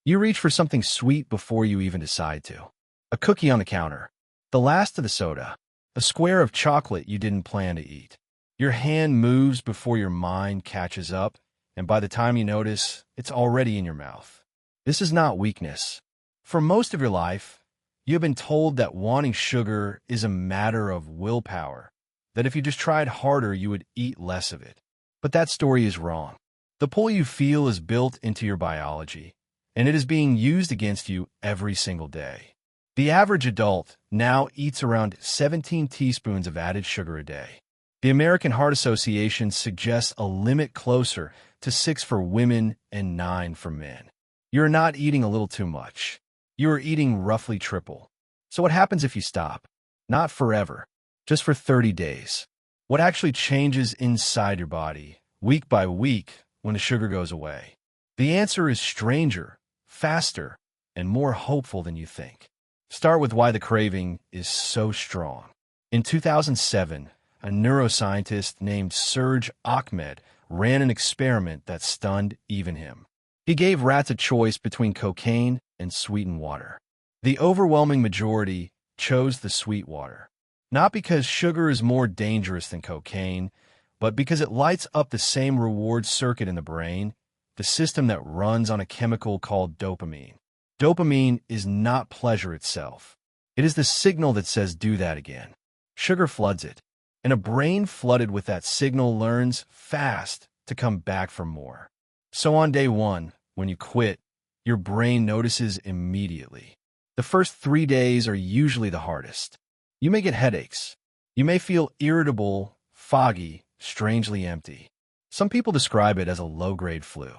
You reach for something sweet before you even decide to. A cookie on the counter, the last of the soda, a square of chocolate you didn't plan to eat. Your hand moves before your mind catches up, and by the time you notice, it's already in your mouth. This is not weakness. For most of your life, you have been told that wanting sugar is a matter of willpower, that if you just tried harder, you would eat less of it. But that story is wrong. The pull you feel is built into your biology, and it is being used against you every single day. The average adult now eats around 17 teaspoons of added sugar a day. The American Heart Association suggests a limit closer to 6 for women and 9 for men. You're not eating a little too much. You are eating roughly triple. So what happens if you stop? Not forever, just for 30 days. What actually changes inside your body, week by week, when the sugar goes away? The answer is stranger, faster, and more hopeful than you think. Start with why the craving is so strong. In 2007, a neuroscientist named Serge Ahmed ran an experiment that stunned even him. He gave rats a choice between cocaine and sweetened water. The overwhelming majority chose the sweet water, not because sugar is more dangerous than cocaine, but because it lights up the same reward circuit in the brain, the system that runs on a chemical called dopamine. Dopamine is not pleasure itself. It is the signal that says do that again. Sugar floods it, and a brain flooded with that signal learns fast to come back for more. So on day one, when you quit, your brain notices immediately. The first 3 days are usually the hardest. You may get headaches. You may feel irritable, foggy, strangely empty. Some people describe it as a low-grade flu.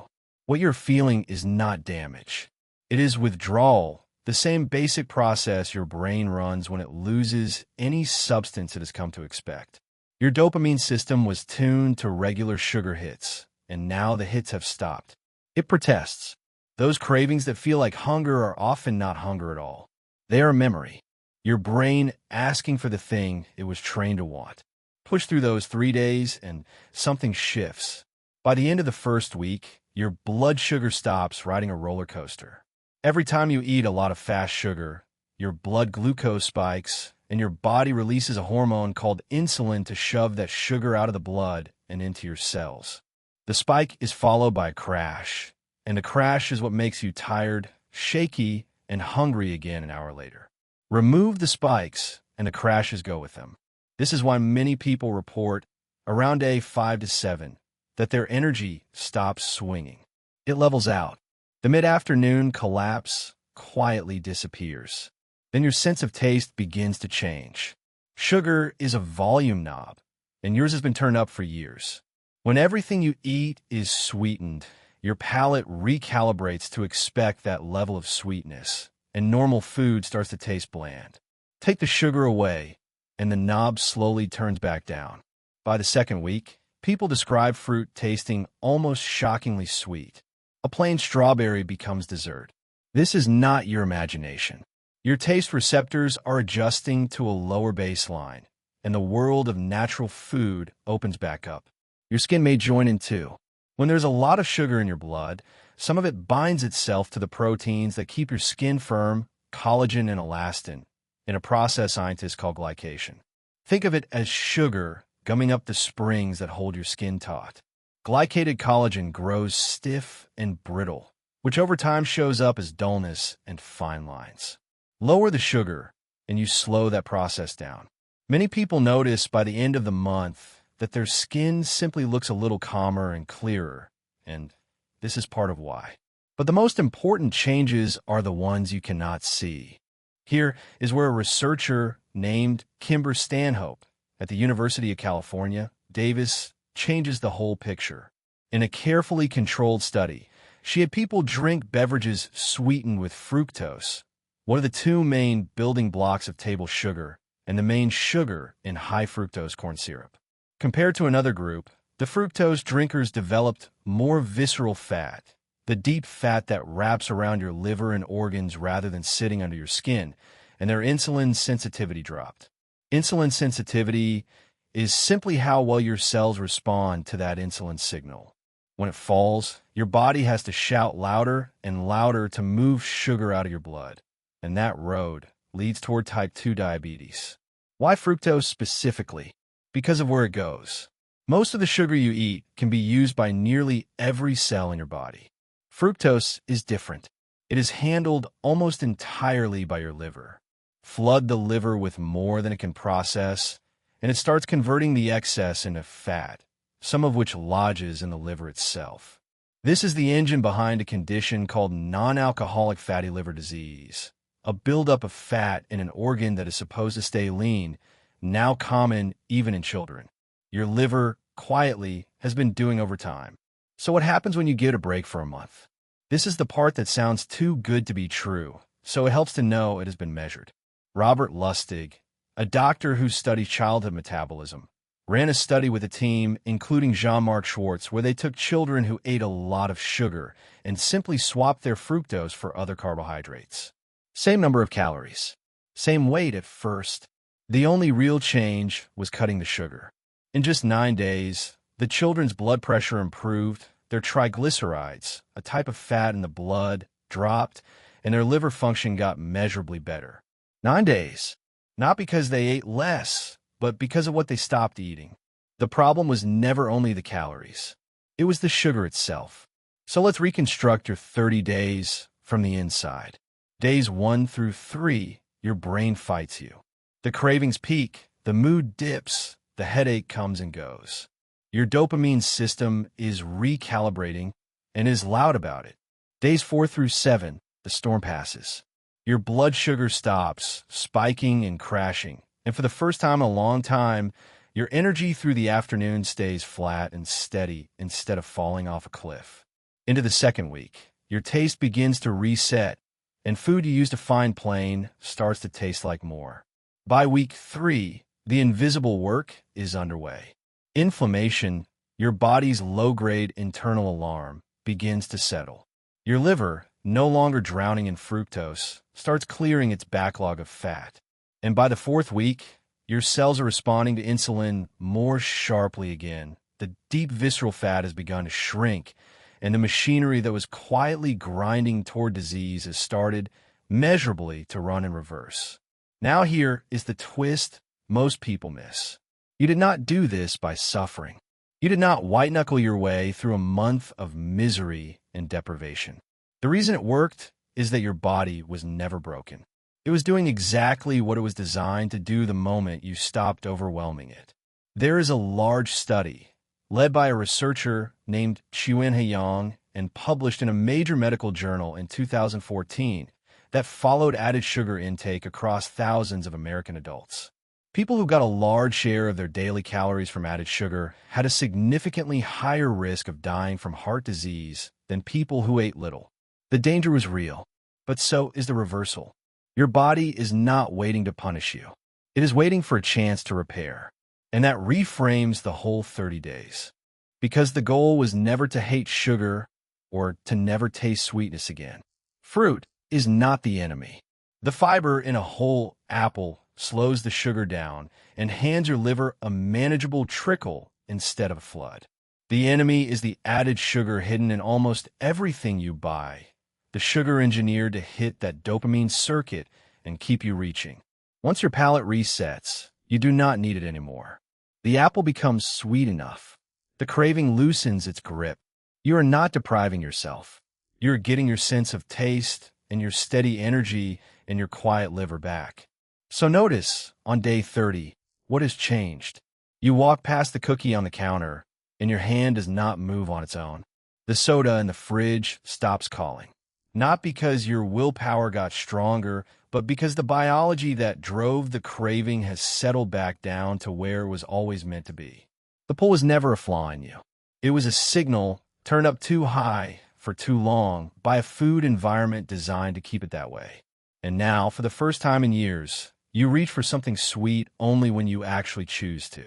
What you're feeling is not damage. It is withdrawal, the same basic process your brain runs when it loses any substance it has come to expect. Your dopamine system was tuned to regular sugar hits, and now the hits have stopped. It protests. Those cravings that feel like hunger are often not hunger at all. They are a memory. Your brain asking for the thing it was trained to want. Push through those 3 days and something shifts. By the end of the first week, your blood sugar stops riding a roller coaster. Every time you eat a lot of fast sugar, your blood glucose spikes and your body releases a hormone called insulin to shove that sugar out of the blood and into your cells. The spike is followed by a crash, and the crash is what makes you tired, shaky, and hungry again an hour later. Remove the spikes, and the crashes go with them. This is why many people report, around day 5 to 7, that their energy stops swinging. It levels out. The mid-afternoon collapse quietly disappears. Then your sense of taste begins to change. Sugar is a volume knob, and yours has been turned up for years. When everything you eat is sweetened, your palate recalibrates to expect that level of sweetness, and normal food starts to taste bland. Take the sugar away, and the knob slowly turns back down. By the second week, people describe fruit tasting almost shockingly sweet. A plain strawberry becomes dessert. This is not your imagination. Your taste receptors are adjusting to a lower baseline, and the world of natural food opens back up. Your skin may join in too. When there's a lot of sugar in your blood, some of it binds itself to the proteins that keep your skin firm, collagen and elastin, in a process scientists call glycation. Think of it as sugar gumming up the springs that hold your skin taut. Glycated collagen grows stiff and brittle, which over time shows up as dullness and fine lines. Lower the sugar, and you slow that process down. Many people notice by the end of the month that their skin simply looks a little calmer and clearer, and this is part of why. But the most important changes are the ones you cannot see. Here is where a researcher named Kimber Stanhope at the University of California, Davis, changes the whole picture. In a carefully controlled study, she had people drink beverages sweetened with fructose, one of the two main building blocks of table sugar, and the main sugar in high fructose corn syrup. Compared to another group, the fructose drinkers developed more visceral fat, the deep fat that wraps around your liver and organs rather than sitting under your skin, and their insulin sensitivity dropped. Insulin sensitivity is simply how well your cells respond to that insulin signal. When it falls, your body has to shout louder and louder to move sugar out of your blood. And that road leads toward type 2 diabetes. Why fructose specifically? Because of where it goes. Most of the sugar you eat can be used by nearly every cell in your body. Fructose is different. It is handled almost entirely by your liver. Flood the liver with more than it can process, and it starts converting the excess into fat, some of which lodges in the liver itself. This is the engine behind a condition called non-alcoholic fatty liver disease, a buildup of fat in an organ that is supposed to stay lean, now common even in children. Your liver, quietly, has been doing overtime. So what happens when you get a break for a month? This is the part that sounds too good to be true, so it helps to know it has been measured. Robert Lustig, a doctor who studies childhood metabolism, ran a study with a team, including Jean-Marc Schwartz, where they took children who ate a lot of sugar and simply swapped their fructose for other carbohydrates. Same number of calories, same weight at first. The only real change was cutting the sugar. In just 9 days, the children's blood pressure improved, their triglycerides, a type of fat in the blood, dropped, and their liver function got measurably better. 9 days. Not because they ate less, but because of what they stopped eating. The problem was never only the calories. It was the sugar itself. So let's reconstruct your 30 days from the inside. Days 1 through 3, your brain fights you. The cravings peak, the mood dips, the headache comes and goes. Your dopamine system is recalibrating and is loud about it. Days 4 through 7, the storm passes. Your blood sugar stops spiking and crashing, and for the first time in a long time, your energy through the afternoon stays flat and steady instead of falling off a cliff. Into the second week, your taste begins to reset, and food you used to find plain starts to taste like more. By week 3, the invisible work is underway. Inflammation, your body's low-grade internal alarm, begins to settle. Your liver, no longer drowning in fructose, starts clearing its backlog of fat. And by the 4th week, your cells are responding to insulin more sharply again. The deep visceral fat has begun to shrink, and the machinery that was quietly grinding toward disease has started, measurably, to run in reverse. Now here is the twist most people miss. You did not do this by suffering. You did not white-knuckle your way through a month of misery and deprivation. The reason it worked is that your body was never broken. It was doing exactly what it was designed to do the moment you stopped overwhelming it. There is a large study, led by a researcher named Quanhe Yang and published in a major medical journal in 2014, that followed added sugar intake across thousands of American adults. People who got a large share of their daily calories from added sugar had a significantly higher risk of dying from heart disease than people who ate little. The danger was real, but so is the reversal. Your body is not waiting to punish you. It is waiting for a chance to repair. And that reframes the whole 30 days. Because the goal was never to hate sugar or to never taste sweetness again. Fruit is not the enemy. The fiber in a whole apple slows the sugar down and hands your liver a manageable trickle instead of a flood. The enemy is the added sugar hidden in almost everything you buy, the sugar engineered to hit that dopamine circuit and keep you reaching. Once your palate resets, you do not need it anymore. The apple becomes sweet enough. The craving loosens its grip. You are not depriving yourself. You are getting your sense of taste and your steady energy and your quiet liver back. So notice, on day 30, what has changed. You walk past the cookie on the counter, and your hand does not move on its own. The soda in the fridge stops calling. Not because your willpower got stronger, but because the biology that drove the craving has settled back down to where it was always meant to be. The pull was never a flaw in you. It was a signal turned up too high for too long by a food environment designed to keep it that way. And now, for the first time in years, you reach for something sweet only when you actually choose to.